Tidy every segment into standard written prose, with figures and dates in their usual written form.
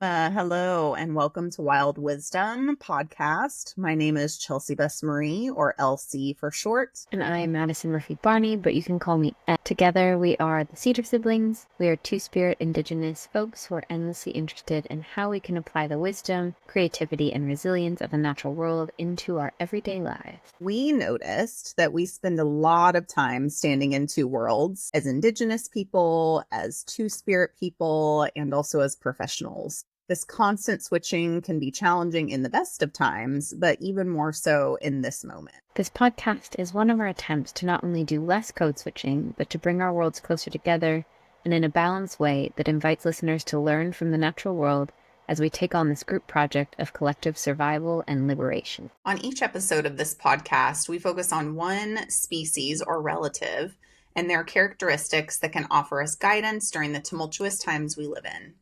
Hello and welcome to Wild Wisdom podcast. My name is Chelsea Bess Marie, or Elsie for short. And I am Madison Murphy Barney, but you can call me Ed. Together, we are the Cedar Siblings. We are two-spirit indigenous folks who are endlessly interested in how we can apply the wisdom, creativity, and resilience of the natural world into our everyday lives. We noticed that we spend a lot of time standing in two worlds as indigenous people, as two-spirit people, and also as professionals. This constant switching can be challenging in the best of times, but even more so in this moment. This podcast is one of our attempts to not only do less code switching, but to bring our worlds closer together and in a balanced way that invites listeners to learn from the natural world as we take on this group project of collective survival and liberation. On each episode of this podcast, we focus on one species or relative and their characteristics that can offer us guidance during the tumultuous times we live in.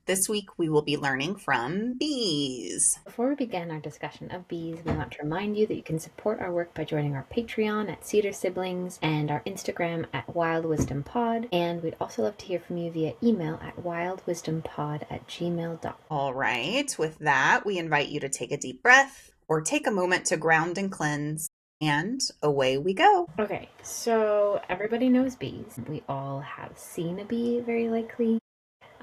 This week, we will be learning from bees. Before we begin our discussion of bees, we want to remind you that you can support our work by joining our Patreon at Cedar Siblings and our Instagram at Wild Wisdom Pod. And we'd also love to hear from you via email at wildwisdompod@gmail.com. All right, with that, we invite you to take a deep breath or take a moment to ground and cleanse. And away we go. Okay, so everybody knows bees. We all have seen a bee, very likely.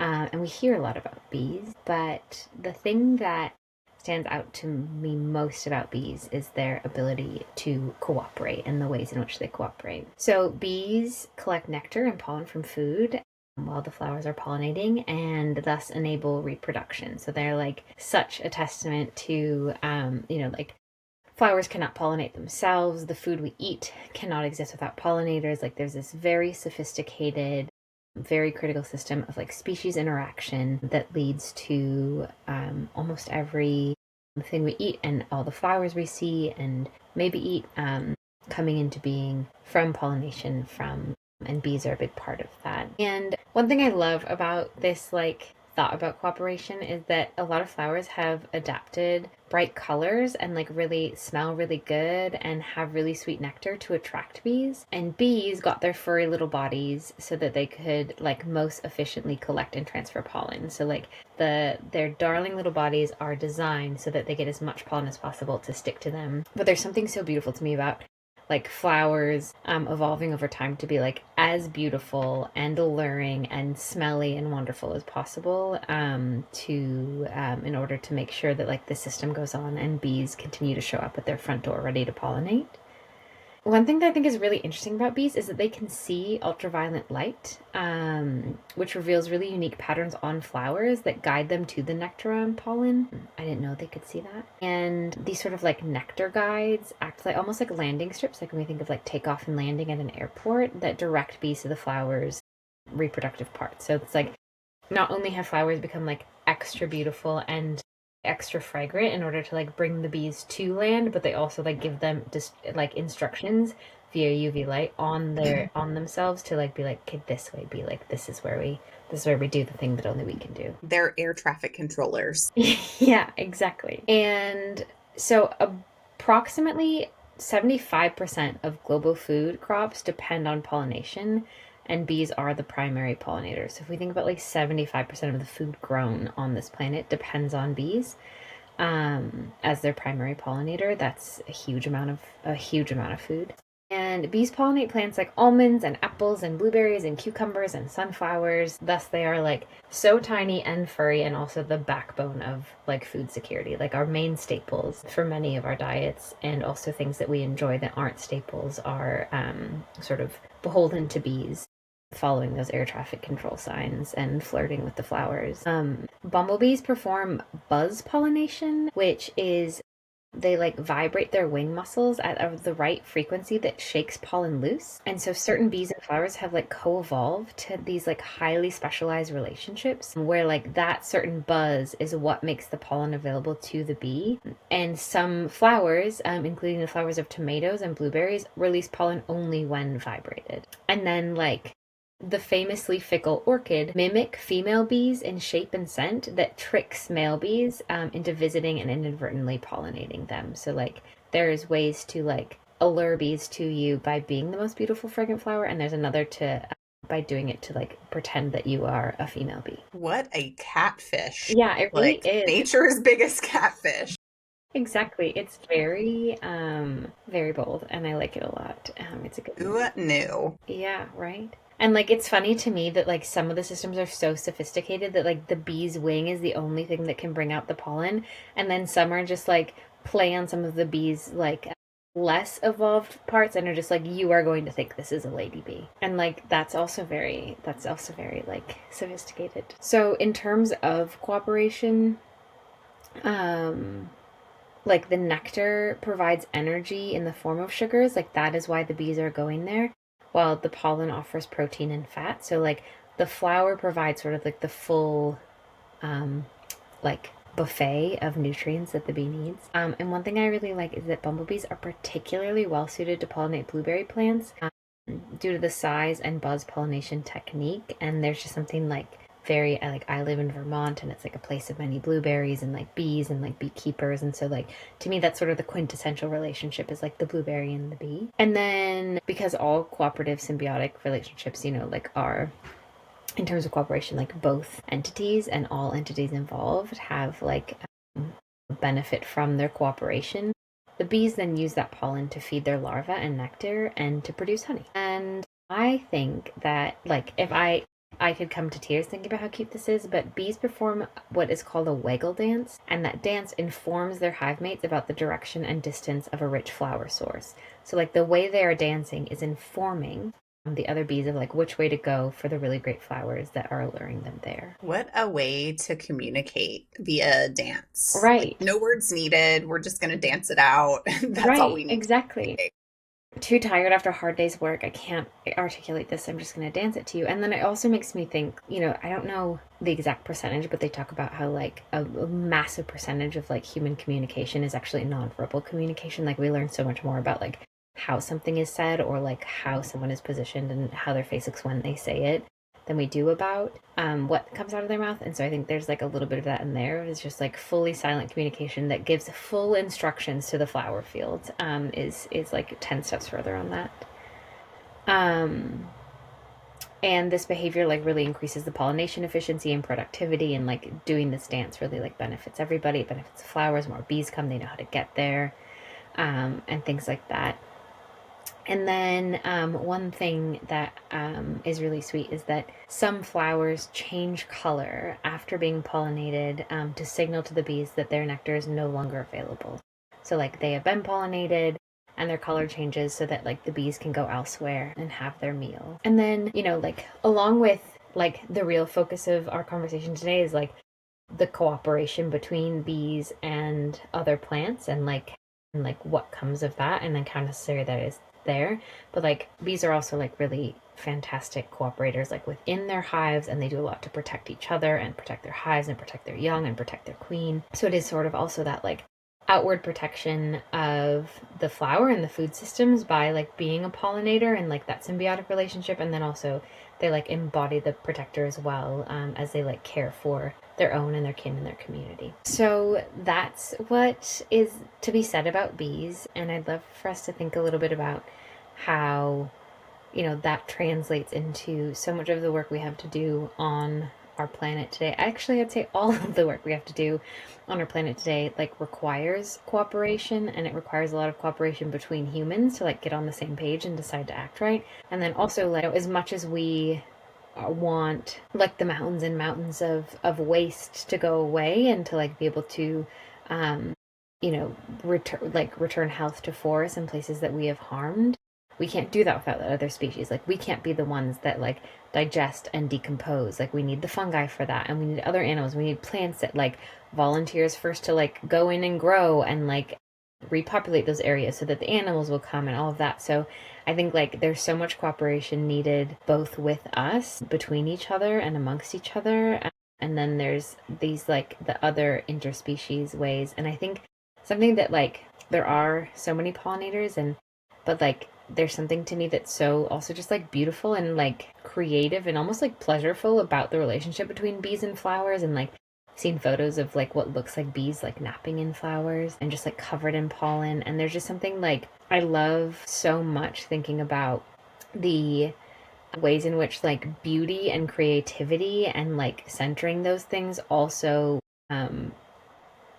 And we hear a lot about bees, but the thing that stands out to me most about bees is their ability to cooperate and the ways in which they cooperate. So bees collect nectar and pollen from food while the flowers are pollinating and thus enable reproduction. So they're like such a testament to, flowers cannot pollinate themselves. The food we eat cannot exist without pollinators. Like there's this very sophisticated, very critical system of like species interaction that leads to almost every thing we eat and all the flowers we see and maybe eat coming into being from pollination and bees are a big part of that. And one thing I love about this thought about cooperation is that a lot of flowers have adapted bright colors and really smell really good and have really sweet nectar to attract bees. And bees got their furry little bodies so that they could most efficiently collect and transfer pollen. So their darling little bodies are designed so that they get as much pollen as possible to stick to them. But there's something so beautiful to me about flowers evolving over time to be as beautiful and alluring and smelly and wonderful as possible in order to make sure that the system goes on and bees continue to show up at their front door ready to pollinate. One thing that I think is really interesting about bees is that they can see ultraviolet light, which reveals really unique patterns on flowers that guide them to the nectar and pollen. I didn't know they could see that. And these sort of nectar guides act almost like landing strips, when we think of takeoff and landing at an airport, that direct bees to the flowers' reproductive parts. So it's not only have flowers become extra beautiful and extra fragrant in order to bring the bees to land, but they also give them just instructions via UV light on themselves to be okay, this way, be this is where we do the thing that only we can do. They're air traffic controllers. Yeah, exactly. And so approximately 75% of global food crops depend on pollination, and bees are the primary pollinators. So if we think about 75% of the food grown on this planet depends on bees as their primary pollinator, that's a huge amount of food. And bees pollinate plants like almonds and apples and blueberries and cucumbers and sunflowers. Thus they are so tiny and furry and also the backbone of food security, our main staples for many of our diets, and also things that we enjoy that aren't staples are sort of beholden to bees, following those air traffic control signs and flirting with the flowers. Bumblebees perform buzz pollination, which is they vibrate their wing muscles at the right frequency that shakes pollen loose. And so certain bees and flowers have co-evolved to these highly specialized relationships where that certain buzz is what makes the pollen available to the bee. And some flowers, including the flowers of tomatoes and blueberries, release pollen only when vibrated. And then the famously fickle orchid mimic female bees in shape and scent that tricks male bees into visiting and inadvertently pollinating them. So there's ways to allure bees to you by being the most beautiful fragrant flower, and there's another to by doing it to like pretend that you are a female bee. What a catfish. Yeah, it really Like is. nature's biggest catfish. Exactly. It's very very bold, and I like it a lot. It's a good Who knew? Yeah, right. And like it's funny to me that like some of the systems are so sophisticated that like the bee's wing is the only thing that can bring out the pollen, and then some are just like play on some of the bee's like less evolved parts and are just like you are going to think this is a ladybee. And like that's also very like sophisticated. So in terms of cooperation, um like the nectar provides energy in the form of sugars, like that is why the bees are going there, while the pollen offers protein and fat. So like the flower provides sort of like the full um like buffet of nutrients that the bee needs. And one thing I really like is that bumblebees are particularly well suited to pollinate blueberry plants due to the size and buzz pollination technique. And there's just something like very I live in Vermont, and it's like a place of many blueberries and like bees and like beekeepers, and so like to me that's sort of the quintessential relationship is like the blueberry and the bee. And then because all cooperative symbiotic relationships, like are in terms of cooperation, like both entities and all entities involved have like benefit from their cooperation. The bees then use that pollen to feed their larvae and nectar and to produce honey. And I think that like if I could come to tears thinking about how cute this is, but bees perform what is called a waggle dance, and that dance informs their hive mates about the direction and distance of a rich flower source. So like the way they are dancing is informing the other bees of like which way to go for the really great flowers that are alluring them there. What a way to communicate via dance. Like Right. no words needed. We're just going to dance it out. That's all Right, we need to exactly. communicate. Too tired after a hard day's work. I can't articulate this. I'm just going to dance it to you. And then it also makes me think, I don't know the exact percentage, but they talk about how like a massive percentage of like human communication is actually nonverbal communication. Like we learn so much more about like how something is said or like how someone is positioned and how their face looks when they say it than we do about what comes out of their mouth. And so I think there's like a little bit of that in there. It's just like fully silent communication that gives full instructions to the flower field is like 10 steps further on that. And this behavior like really increases the pollination efficiency and productivity, and like doing this dance really like benefits everybody. It benefits the flowers. More bees come, they know how to get there, and things like that. And then one thing that is really sweet is that some flowers change color after being pollinated to signal to the bees that their nectar is no longer available. So like they have been pollinated and their color changes so that like the bees can go elsewhere and have their meal. And then, like along with like the real focus of our conversation today is like the cooperation between bees and other plants and like what comes of that and then how necessary that is there. But like bees are also like really fantastic cooperators like within their hives, and they do a lot to protect each other and protect their hives and protect their young and protect their queen. So it is sort of also that like outward protection of the flower and the food systems by like being a pollinator and like that symbiotic relationship, and then also they like embody the protector as well, as they like care for their own and their kin and their community. So that's what is to be said about bees, and I'd love for us to think a little bit about how that translates into so much of the work we have to do on our planet today. Actually, I'd say all of the work we have to do on our planet today like requires cooperation, and it requires a lot of cooperation between humans to like get on the same page and decide to act right. And then also like as much as we want like the mountains and mountains of waste to go away and to like be able to return health to forests and places that we have harmed, we can't do that without the other species. Like we can't be the ones that like digest and decompose. Like we need the fungi for that, and we need other animals. We need plants that like volunteers first to like go in and grow and like repopulate those areas so that the animals will come and all of that. So I think like there's so much cooperation needed both with us, between each other and amongst each other. And then there's these like the other interspecies ways. And I think something that like there are so many pollinators, but like there's something to me that's so also just like beautiful and like creative and almost like pleasureful about the relationship between bees and flowers. And like seen photos of like what looks like bees like napping in flowers and just like covered in pollen, and there's just something like I love so much thinking about the ways in which like beauty and creativity and like centering those things also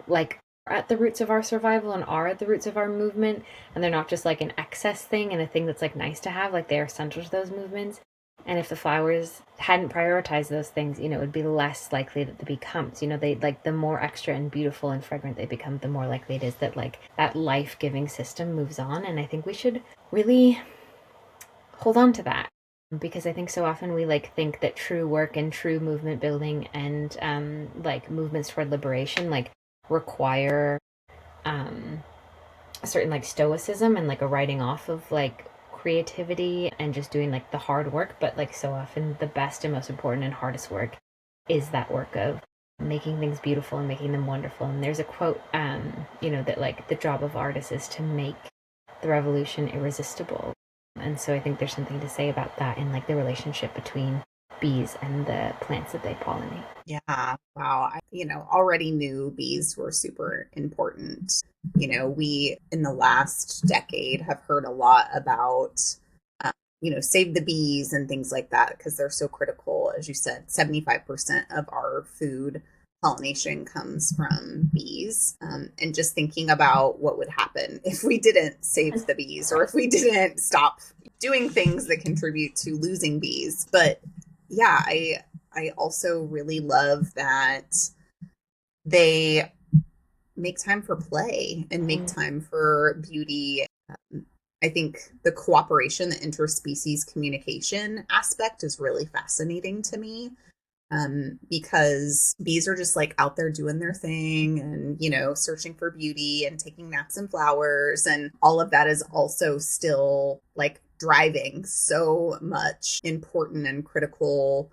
like are at the roots of our survival and are at the roots of our movement, and they're not just like an excess thing and a thing that's like nice to have, like they are central to those movements. And if the flowers hadn't prioritized those things, it would be less likely that the bee comes. They like the more extra and beautiful and fragrant they become, the more likely it is that like that life-giving system moves on. And I think we should really hold on to that, because I think so often we like think that true work and true movement building and like movements toward liberation like require a certain like stoicism and like a writing off of like creativity and just doing like the hard work. But like so often the best and most important and hardest work is that work of making things beautiful and making them wonderful. And there's a quote that like the job of artists is to make the revolution irresistible. And so I think there's something to say about that in like the relationship between bees and the plants that they pollinate. Yeah. Wow. I, already knew bees were super important. We in the last decade have heard a lot about, save the bees and things like that because they're so critical. As you said, 75% of our food pollination comes from bees. And just thinking about what would happen if we didn't save the bees or if we didn't stop doing things that contribute to losing bees. But yeah, I also really love that they make time for play and make time for beauty. I think the cooperation, the interspecies communication aspect is really fascinating to me, because bees are just like out there doing their thing and, searching for beauty and taking naps in flowers. And all of that is also still like driving so much important and critical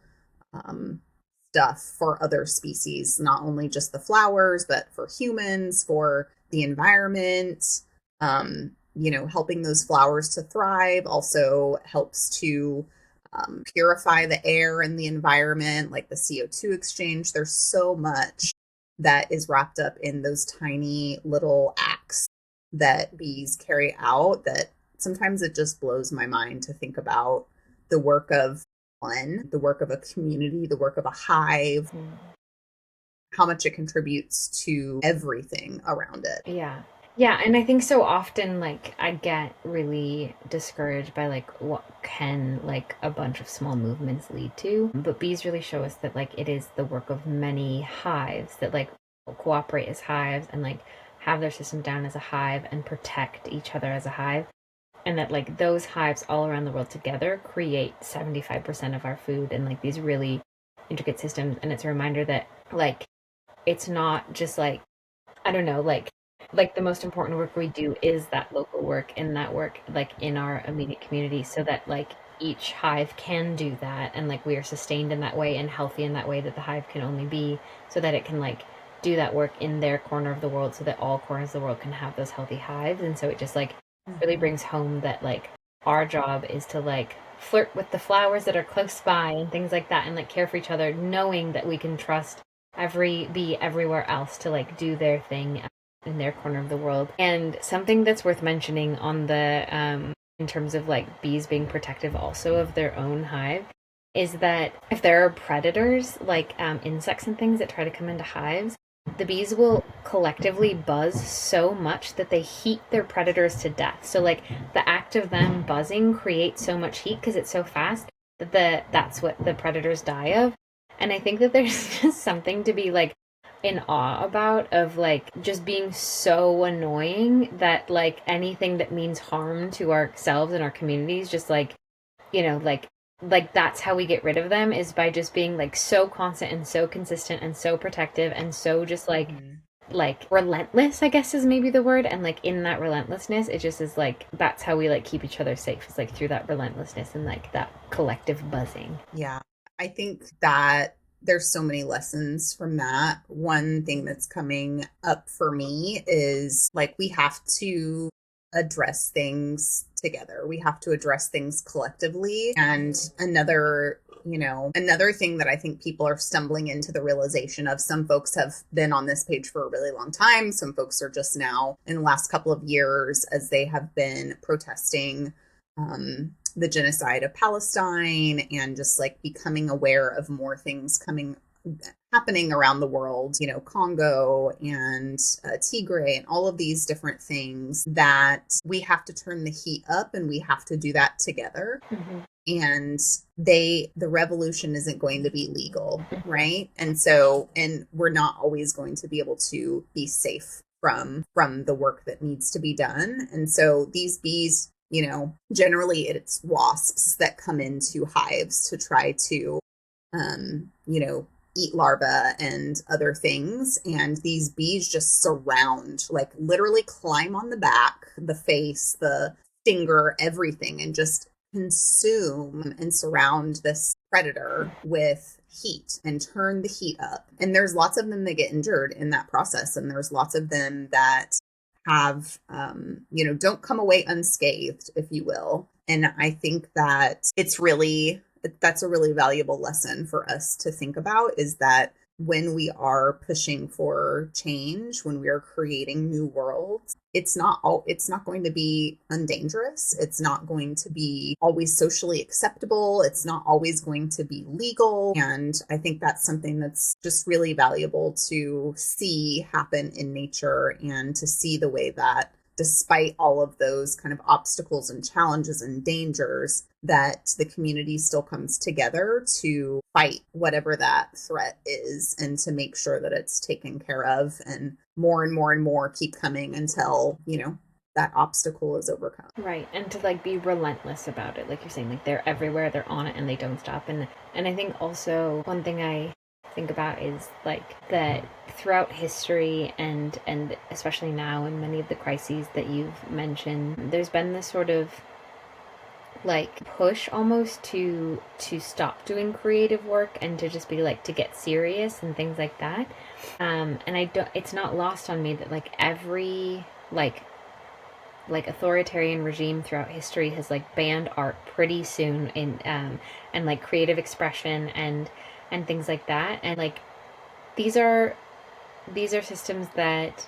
stuff for other species, not only just the flowers, but for humans, for the environment. Helping those flowers to thrive also helps to purify the air and the environment, like the CO2 exchange. There's so much that is wrapped up in those tiny little acts that bees carry out that sometimes it just blows my mind to think about the work of one, the work of a community, the work of a hive, how much it contributes to everything around it. Yeah. Yeah, and I think so often like I get really discouraged by like what can like a bunch of small movements lead to. But bees really show us that like it is the work of many hives that like cooperate as hives and like have their system down as a hive and protect each other as a hive. And that like those hives all around the world together create 75% of our food and like these really intricate systems. And it's a reminder that like it's not just like, I don't know, like the most important work we do is that local work and that work like in our immediate community, so that like each hive can do that and like we are sustained in that way and healthy in that way that the hive can only be, so that it can like do that work in their corner of the world so that all corners of the world can have those healthy hives. And so it just like really brings home that like our job is to like flirt with the flowers that are close by and things like that and like care for each other, knowing that we can trust every bee everywhere else to like do their thing in their corner of the world. And something that's worth mentioning on the in terms of like bees being protective also of their own hive is that if there are predators like insects and things that try to come into hives, the bees will collectively buzz so much that they heat their predators to death. So like the act of them buzzing creates so much heat because it's so fast that that's what the predators die of. And I think that there's just something to be like in awe about of like just being so annoying that like anything that means harm to ourselves and our communities just like like that's how we get rid of them, is by just being like so constant and so consistent and so protective and so just like like relentless, I guess is maybe the word. And like in that relentlessness it just is like that's how we like keep each other safe, it's like through that relentlessness and like that collective buzzing. Yeah, I think that there's so many lessons from that. One thing that's coming up for me is like we have to address things together. We have to address things collectively. And another thing that I think people are stumbling into the realization of, some folks have been on this page for a really long time. Some folks are just now in the last couple of years as they have been protesting the genocide of Palestine and just like becoming aware of more things happening around the world, you know, Congo and Tigray and all of these different things, that we have to turn the heat up and we have to do that together. Mm-hmm. And the revolution isn't going to be legal, right? And so, and we're not always going to be able to be safe from the work that needs to be done. And so these bees, you know, generally it's wasps that come into hives to try to, you know, eat larvae and other things. And these bees just surround, like literally climb on the back, the face, the stinger, everything, and just consume and surround this predator with heat and turn the heat up. And there's lots of them that get injured in that process. And there's lots of them that have, you know, don't come away unscathed, if you will. And I think that that's a really valuable lesson for us to think about, is that when we are pushing for change, when we are creating new worlds, it's not going to be undangerous. It's not going to be always socially acceptable. It's not always going to be legal. And I think that's something that's just really valuable to see happen in nature, and to see the way that despite all of those kind of obstacles and challenges and dangers, that the community still comes together to fight whatever that threat is, and to make sure that it's taken care of, and more and more and more keep coming until, you know, that obstacle is overcome. Right. And to like be relentless about it. Like you're saying, like they're everywhere, they're on it, and they don't stop. And I think also one thing I think about is like that throughout history and especially now in many of the crises that you've mentioned, there's been this sort of like push almost to stop doing creative work and to just be like to get serious and things like that. And it's not lost on me that like every like authoritarian regime throughout history has like banned art pretty soon in and like creative expression and things like that. And like these are systems that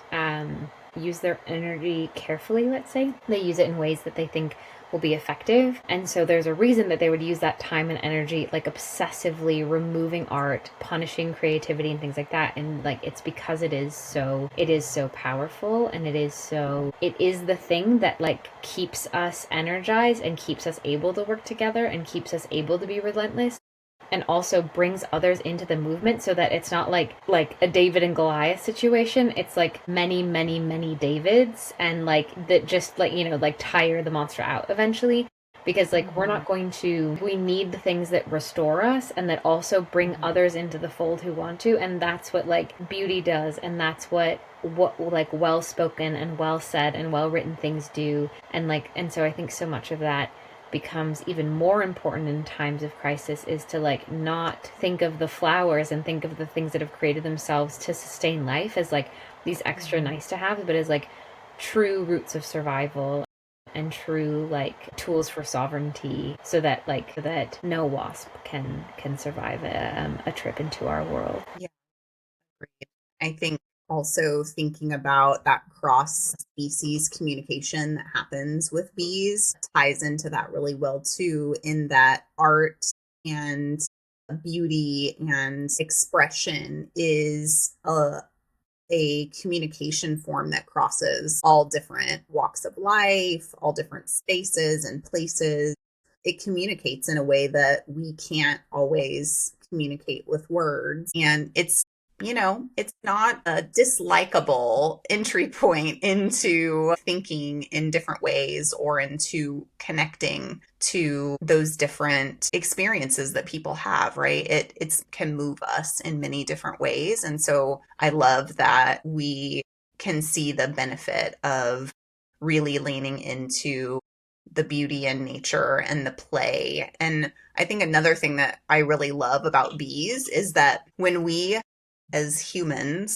use their energy carefully, let's say. They use it in ways that they think will be effective. And so there's a reason that they would use that time and energy like obsessively removing art, punishing creativity and things like that. And like it's because it is so powerful, and it is the thing that like keeps us energized and keeps us able to work together and keeps us able to be relentless, and also brings others into the movement, so that it's not like a David and Goliath situation. It's like many, many, many Davids, and like that just like, you know, like tire the monster out eventually. Because like we need the things that restore us and that also bring others into the fold who want to. And that's what like beauty does. And that's what like well spoken and well said and well written things do. And so I think so much of that becomes even more important in times of crisis, is to like not think of the flowers and think of the things that have created themselves to sustain life as like these extra nice to have, but as like true roots of survival and true like tools for sovereignty, so that no wasp can survive a trip into our world. Yeah, great. I think also thinking about that cross species communication that happens with bees ties into that really well too, in that art and beauty and expression is a communication form that crosses all different walks of life, all different spaces and places. It communicates in a way that we can't always communicate with words. And it's, you know, it's not a dislikable entry point into thinking in different ways or into connecting to those different experiences that people have, right? It can move us in many different ways. And so I love that we can see the benefit of really leaning into the beauty in nature and the play. And I think another thing that I really love about bees is that when we as humans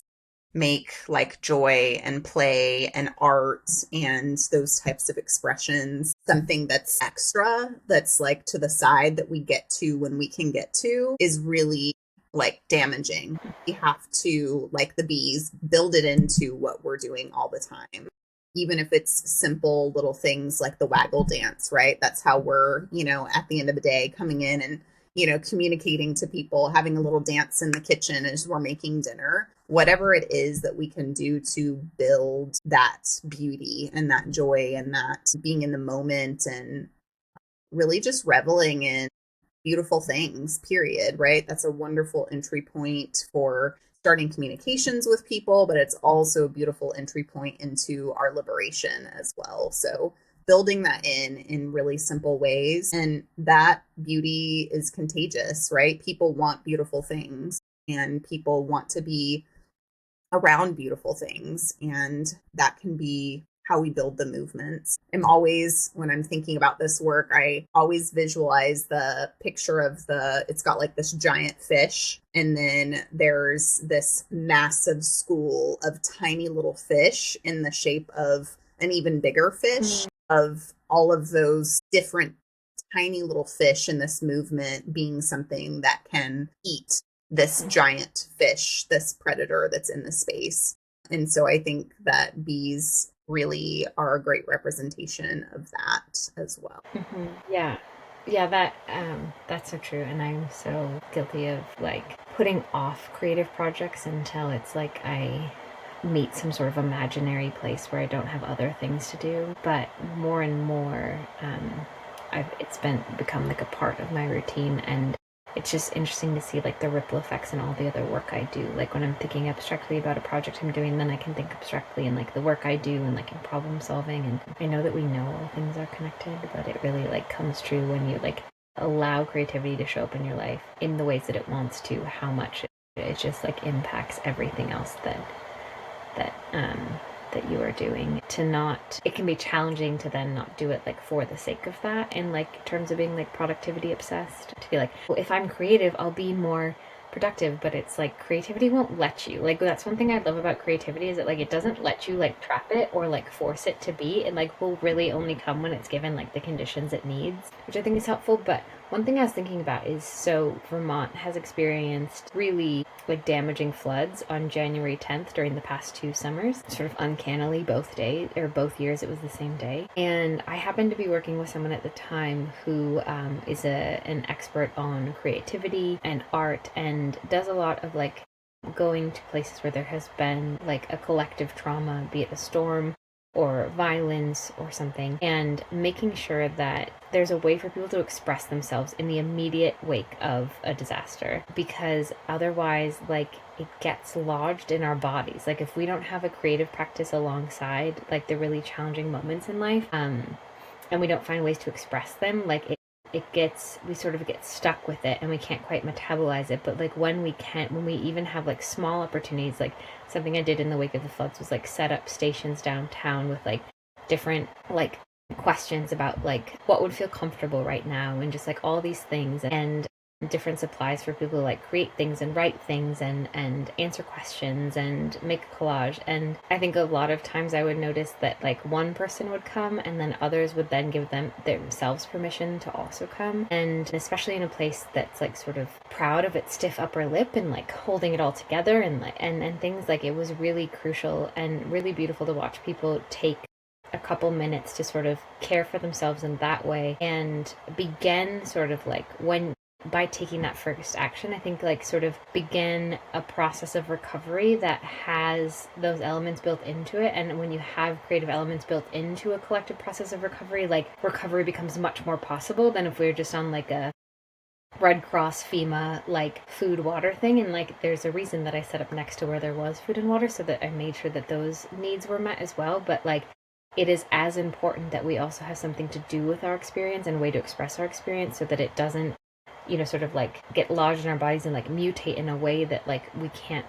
make like joy and play and art and those types of expressions something that's extra, that's like to the side that we get to when we can get to, is really like damaging. We have to, like the bees, build it into what we're doing all the time. even if it's simple little things like the waggle dance, right? That's how we're, at the end of the day coming in and, communicating to people, having a little dance in the kitchen as we're making dinner. Whatever it is that we can do to build that beauty and that joy and that being in the moment and really just reveling in beautiful things, period, right? That's a wonderful entry point for starting communications with people, but it's also a beautiful entry point into our liberation as well. So building that in really simple ways, and that beauty is contagious, right? People want beautiful things and people want to be around beautiful things, and that can be how we build the movements. I'm always, when I'm thinking about this work, I always visualize the picture of it's got like this giant fish, and then there's this massive school of tiny little fish in the shape of an even bigger fish, of all of those different tiny little fish in this movement being something that can eat this giant fish, this predator that's in the space. And so I think that bees really are a great representation of that as well. Mm-hmm. Yeah. That's so true. And I'm so guilty of like putting off creative projects until it's like I meet some sort of imaginary place where I don't have other things to do. But more and more, it's become like a part of my routine, and it's just interesting to see like the ripple effects and all the other work I do. Like when I'm thinking abstractly about a project I'm doing, then I can think abstractly in like the work I do and like in problem solving. And I know that we know all things are connected, but it really like comes true when you like allow creativity to show up in your life in the ways that it wants to, how much it just like impacts everything else that you are doing. It can be challenging to then not do it like for the sake of that, in like terms of being like productivity obsessed, to be like, well, if I'm creative I'll be more productive, but it's like creativity won't let you. Like that's one thing I love about creativity, is that like it doesn't let you like trap it or like force it to be. It like will really only come when it's given like the conditions it needs, which I think is helpful. But one thing I was thinking about is, so Vermont has experienced really like damaging floods on January 10th during the past 2 summers, sort of uncannily both years it was the same day. And I happened to be working with someone at the time who is an expert on creativity and art, and does a lot of like going to places where there has been like a collective trauma, be it a storm or violence or something, and making sure that there's a way for people to express themselves in the immediate wake of a disaster, because otherwise like it gets lodged in our bodies. Like if we don't have a creative practice alongside like the really challenging moments in life, and we don't find ways to express them, like we sort of get stuck with it and we can't quite metabolize it. But like when we even have like small opportunities, like something I did in the wake of the floods was like set up stations downtown with like different like questions about like what would feel comfortable right now, and just like all these things, and different supplies for people to like create things and write things and answer questions and make a collage. And I think a lot of times I would notice that like one person would come and then others would then give themselves permission to also come, and especially in a place that's like sort of proud of its stiff upper lip and like holding it all together and like and things, like it was really crucial and really beautiful to watch people take a couple minutes to sort of care for themselves in that way, and begin sort of like by taking that first action, I think like sort of begin a process of recovery that has those elements built into it. And when you have creative elements built into a collective process of recovery, like recovery becomes much more possible than if we were just on like a Red Cross FEMA like food water thing. And like there's a reason that I set up next to where there was food and water, so that I made sure that those needs were met as well. But like it is as important that we also have something to do with our experience and a way to express our experience, so that it doesn't sort of like get lodged in our bodies and like mutate in a way that like we can't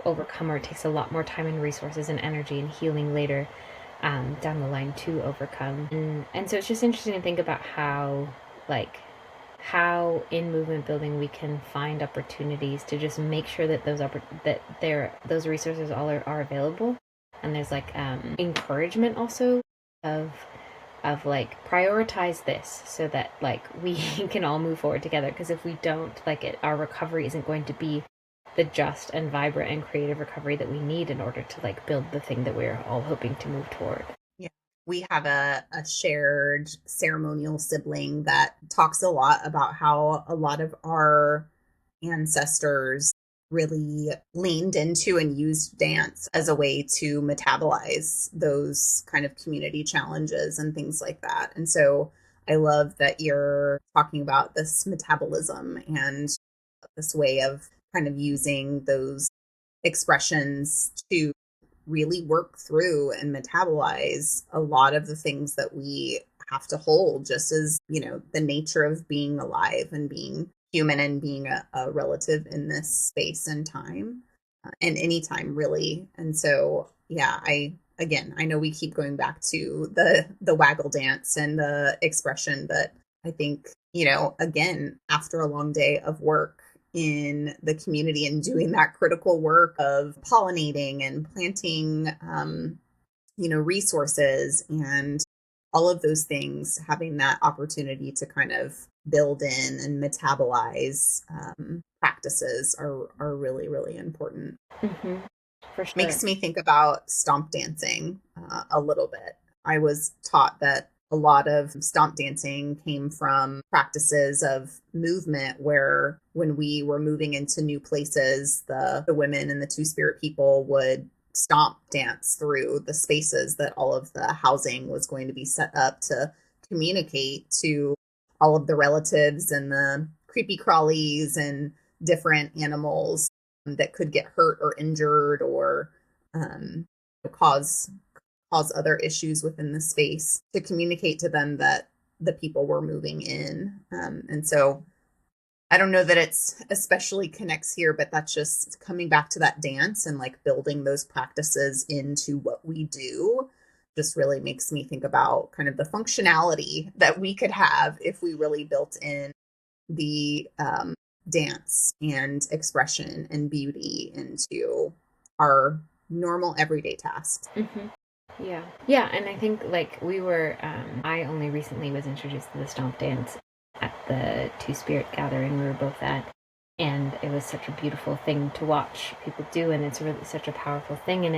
overcome, or it takes a lot more time and resources and energy and healing later down the line to overcome. And so it's just interesting to think about how in movement building we can find opportunities to just make sure that those resources all are available, and there's like encouragement also of like prioritize this, so that like we can all move forward together. Because if we don't, like our recovery isn't going to be the just and vibrant and creative recovery that we need in order to like build the thing that we're all hoping to move toward. We have a shared ceremonial sibling that talks a lot about how a lot of our ancestors really leaned into and used dance as a way to metabolize those kind of community challenges and things like that. And so I love that you're talking about this metabolism and this way of kind of using those expressions to really work through and metabolize a lot of the things that we have to hold, just as, the nature of being alive and being human and being a relative in this space and time, and anytime really. And so, yeah, I know we keep going back to the waggle dance and the expression, but I think, again, after a long day of work in the community and doing that critical work of pollinating and planting, resources and all of those things, having that opportunity to kind of build in and metabolize practices are really, really important. Mm-hmm. For sure. Makes me think about stomp dancing a little bit. I was taught that a lot of stomp dancing came from practices of movement where when we were moving into new places, the women and the two-spirit people would stomp dance through the spaces that all of the housing was going to be set up to communicate to all of the relatives and the creepy crawlies and different animals that could get hurt or injured or cause other issues within the space, to communicate to them that the people were moving in. And so I don't know that it's especially connects here, but that's just coming back to that dance and like building those practices into what we do just really makes me think about kind of the functionality that we could have if we really built in the dance and expression and beauty into our normal everyday tasks. Mm-hmm. Yeah, and I think like we were I only recently was introduced to the stomp dance at the Two Spirit gathering we were both at, and it was such a beautiful thing to watch people do, and it's really such a powerful thing, and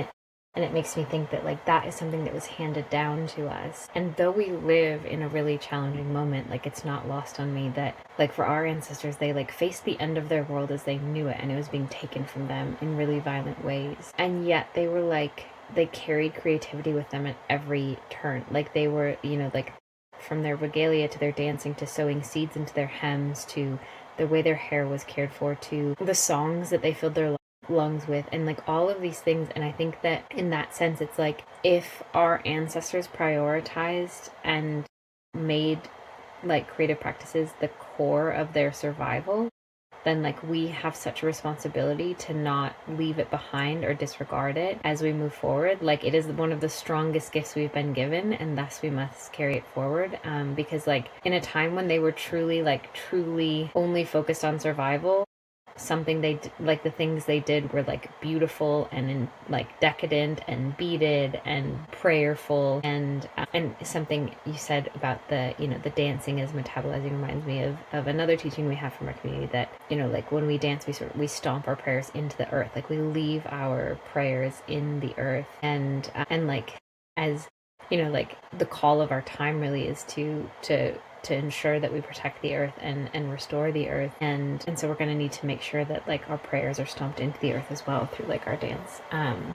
it makes me think that like that is something that was handed down to us. And though we live in a really challenging moment, like it's not lost on me that like for our ancestors, they like faced the end of their world as they knew it, and it was being taken from them in really violent ways, and yet they were like they carried creativity with them at every turn. Like they were, like from their regalia to their dancing to sewing seeds into their hems to the way their hair was cared for to the songs that they filled their lungs with, and like all of these things. And I think that in that sense, it's like if our ancestors prioritized and made like creative practices the core of their survival, then like we have such a responsibility to not leave it behind or disregard it as we move forward. Like it is one of the strongest gifts we've been given, and thus we must carry it forward, because like in a time when they were truly only focused on survival, something like the things they did were like beautiful and like decadent and beaded and prayerful, and something you said about the dancing as metabolizing reminds me of another teaching we have from our community that like when we dance we stomp our prayers into the earth, like we leave our prayers in the earth, and like as like the call of our time really is to ensure that we protect the earth and restore the earth, and so we're going to need to make sure that like our prayers are stomped into the earth as well through like our dance.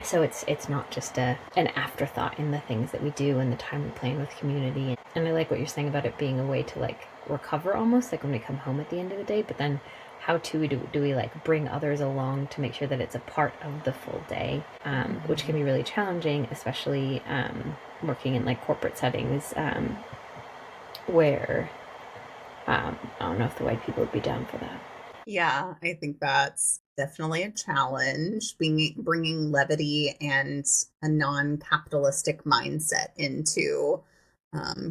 So it's not just an afterthought in the things that we do and the time we plan with community. And I like what you're saying about it being a way to like recover, almost like when we come home at the end of the day, but then how do we like bring others along to make sure that it's a part of the full day, which can be really challenging, especially working in like corporate settings, where I don't know if the white people would be down for that. Yeah, I think that's definitely a challenge. Bringing levity and a non-capitalistic mindset into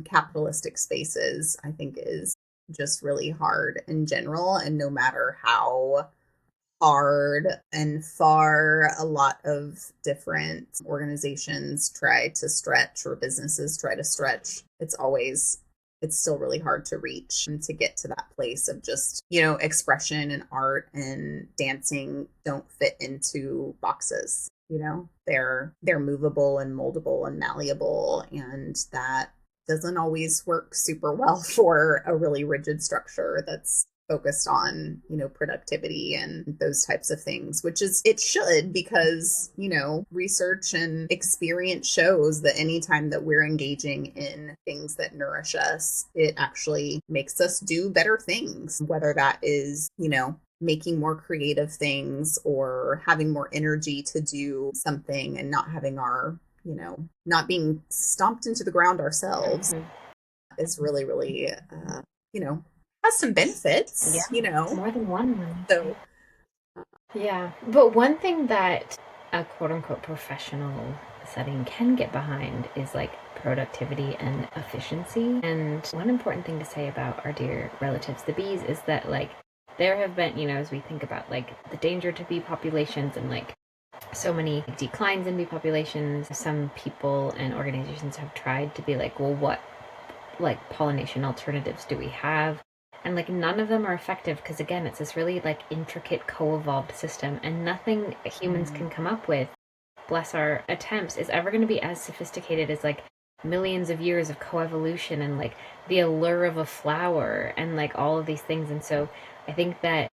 capitalistic spaces, I think, is just really hard in general. And no matter how hard and far a lot of different organizations try to stretch or businesses try to stretch, it's still really hard to reach and to get to that place of just, expression and art and dancing don't fit into boxes. they're movable and moldable and malleable, and that doesn't always work super well for a really rigid structure that's focused on, productivity and those types of things, which is, it should, because, research and experience shows that anytime that we're engaging in things that nourish us, it actually makes us do better things, whether that is, making more creative things or having more energy to do something and not having our, not being stomped into the ground ourselves is really, really, has some benefits, more than one. So, yeah. But one thing that a quote unquote professional setting can get behind is like productivity and efficiency. And one important thing to say about our dear relatives, the bees, is that like there have been, as we think about like the danger to bee populations and like so many declines in bee populations, some people and organizations have tried to be like, well, what like pollination alternatives do we have? And like none of them are effective because again, it's this really like intricate co-evolved system, and nothing humans can come up with, bless our attempts, is ever going to be as sophisticated as like millions of years of coevolution and like the allure of a flower and like all of these things. And so I think that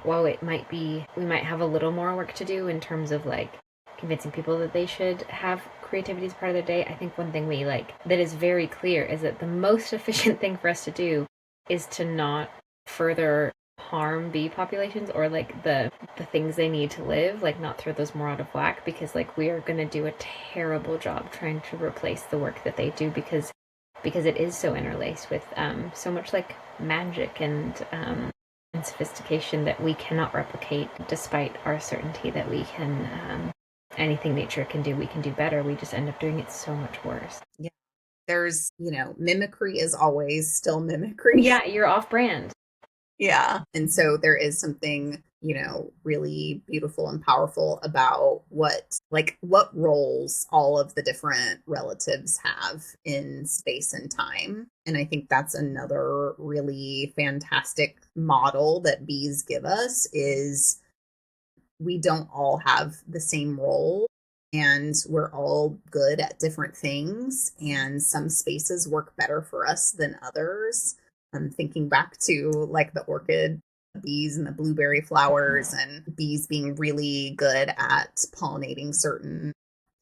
while it might be, we might have a little more work to do in terms of like convincing people that they should have creativity as part of their day, I think one thing we like that is very clear is that the most efficient thing for us to do is to not further harm bee populations or like the things they need to live, like not throw those more out of whack, because like we are going to do a terrible job trying to replace the work that they do because it is so interlaced with so much like magic and sophistication that we cannot replicate, despite our certainty that we can anything nature can do, we can do better. We just end up doing it so much worse. Yeah. There's, mimicry is always still mimicry. Yeah, you're off brand. Yeah. And so there is something, really beautiful and powerful about what roles all of the different relatives have in space and time. And I think that's another really fantastic model that bees give us, is we don't all have the same role, and we're all good at different things, and some spaces work better for us than others. I'm thinking back to like the orchid bees and the blueberry flowers, and bees being really good at pollinating certain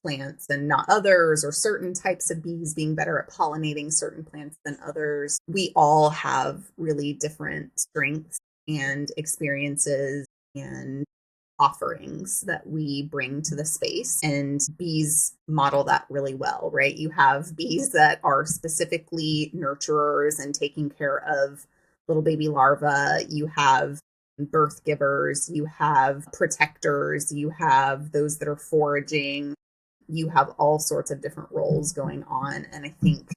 plants and not others, or certain types of bees being better at pollinating certain plants than others. We all have really different strengths and experiences and offerings that we bring to the space, and bees model that really well, right? You have bees that are specifically nurturers and taking care of little baby larvae. You have birth givers, you have protectors, you have those that are foraging, you have all sorts of different roles going on. And I think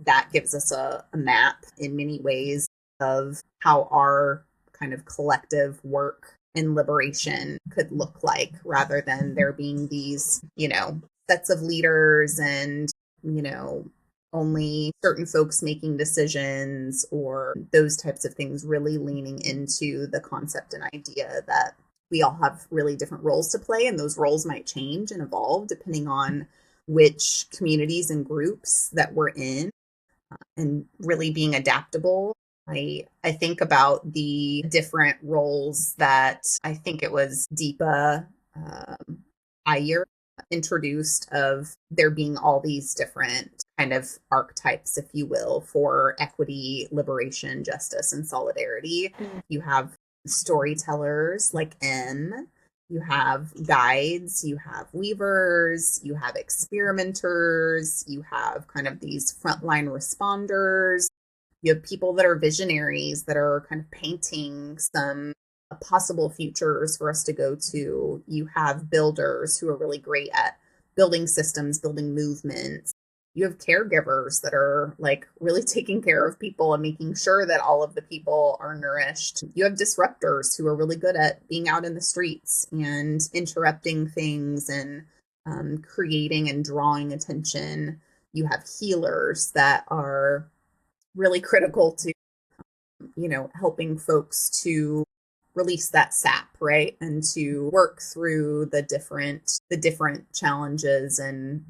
that gives us a map in many ways of how our kind of collective work and liberation could look like, rather than there being these, sets of leaders and, only certain folks making decisions or those types of things, really leaning into the concept and idea that we all have really different roles to play, and those roles might change and evolve depending on which communities and groups that we're in, and really being adaptable. I think about the different roles that I think it was Deepa Iyer introduced, of there being all these different kind of archetypes, if you will, for equity, liberation, justice, and solidarity. You have storytellers like M, you have guides, you have weavers, you have experimenters, you have kind of these frontline responders. You have people that are visionaries that are kind of painting some possible futures for us to go to. You have builders who are really great at building systems, building movements. You have caregivers that are like really taking care of people and making sure that all of the people are nourished. You have disruptors who are really good at being out in the streets and interrupting things and creating and drawing attention. You have healers that are really critical to, helping folks to release that sap, right? And to work through the different challenges and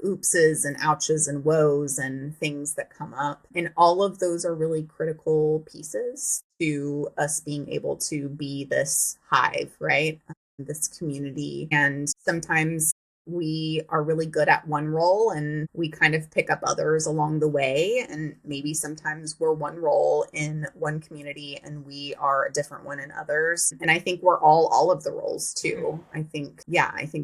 oopses and ouches and woes and things that come up. And all of those are really critical pieces to us being able to be this hive, right? This community. And sometimes we are really good at one role and we kind of pick up others along the way. And maybe sometimes we're one role in one community and we are a different one in others. And I think we're all of the roles too. I think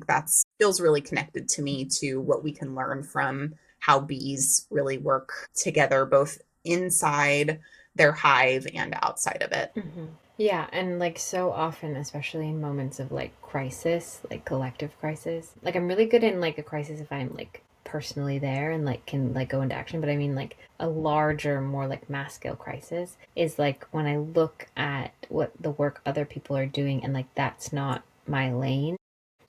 that's feels really connected to me to what we can learn from how bees really work together, both inside their hive and outside of it. Mm-hmm. Yeah, and like so often, especially in moments of like crisis, like collective crisis, like I'm really good in like a crisis if I'm like personally there and like can like go into action. But I mean, like a larger, more like mass scale crisis is like when I look at what the work other people are doing and like that's not my lane,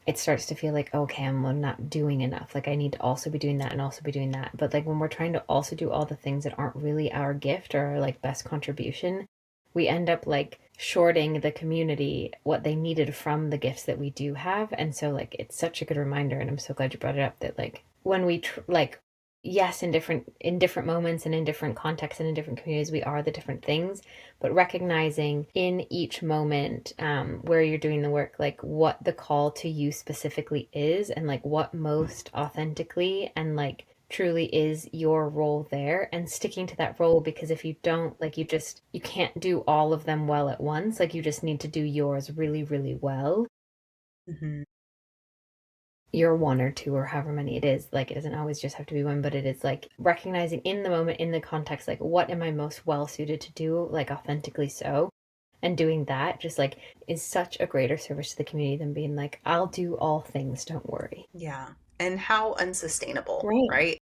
it starts to feel like, okay, I'm not doing enough. Like I need to also be doing that and also be doing that. But like when we're trying to also do all the things that aren't really our gift or our like best contribution, we end up like shorting the community what they needed from the gifts that we do have. And so like it's such a good reminder, and I'm so glad you brought it up, that like when we like yes, in different moments and in different contexts and in different communities we are the different things, but recognizing in each moment where you're doing the work, like what the call to you specifically is and like what most authentically and like truly is your role there, and sticking to that role, because if you don't, like you can't do all of them well at once. Like you just need to do yours really, really well. Mm-hmm. Your one or two or however many it is, like it doesn't always just have to be one, but it is like recognizing in the moment, in the context, like what am I most well suited to do, like authentically so, and doing that just like is such a greater service to the community than being like, I'll do all things, don't worry. Yeah. And how unsustainable, Right. right?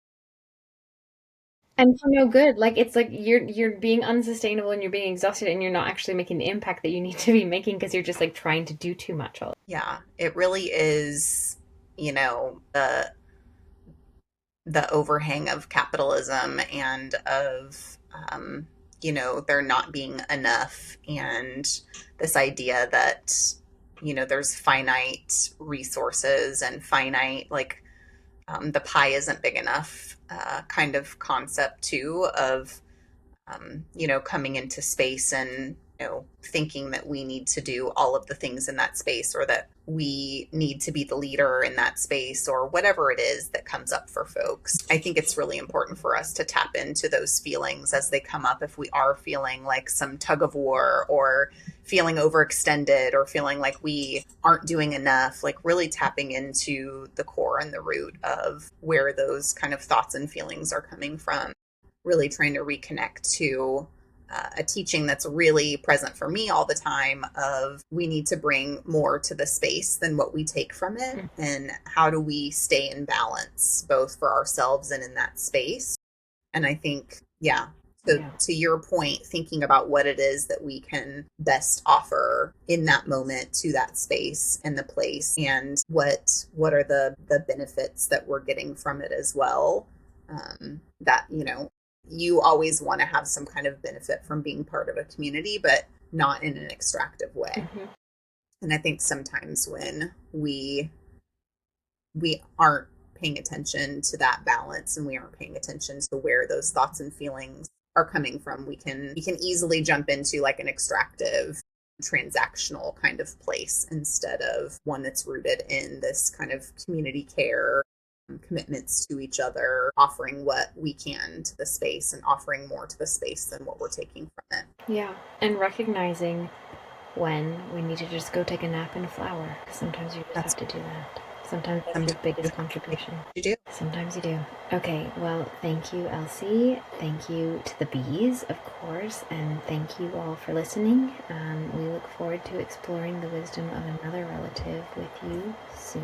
And for no good. Like it's like you're being unsustainable and you're being exhausted and you're not actually making the impact that you need to be making because you're just like trying to do too much all. Yeah, it really is, the overhang of capitalism and of there not being enough, and this idea that there's finite resources and finite, like, the pie isn't big enough, kind of concept too of coming into space and thinking that we need to do all of the things in that space, or that we need to be the leader in that space, or whatever it is that comes up for folks. I think it's really important for us to tap into those feelings as they come up. If we are feeling like some tug of war, or feeling overextended, or feeling like we aren't doing enough, like really tapping into the core and the root of where those kind of thoughts and feelings are coming from. Really trying to reconnect to a teaching that's really present for me all the time of we need to bring more to the space than what we take from it. And how do we stay in balance, both for ourselves and in that space? And I think, to your point, thinking about what it is that we can best offer in that moment to that space and the place, and what are the benefits that we're getting from it as well. That you always want to have some kind of benefit from being part of a community, but not in an extractive way. Mm-hmm. And I think sometimes when we aren't paying attention to that balance, and we aren't paying attention to where those thoughts and feelings are coming from, we can easily jump into like an extractive, transactional kind of place, instead of one that's rooted in this kind of community care, commitments to each other, offering what we can to the space, and offering more to the space than what we're taking from it. Yeah, and recognizing when we need to just go take a nap in a flower. Sometimes you just have to do that. Sometimes that's your biggest contribution. You do. Sometimes you do. Okay, well, thank you, Elsie. Thank you to the bees, of course, and thank you all for listening. We look forward to exploring the wisdom of another relative with you soon.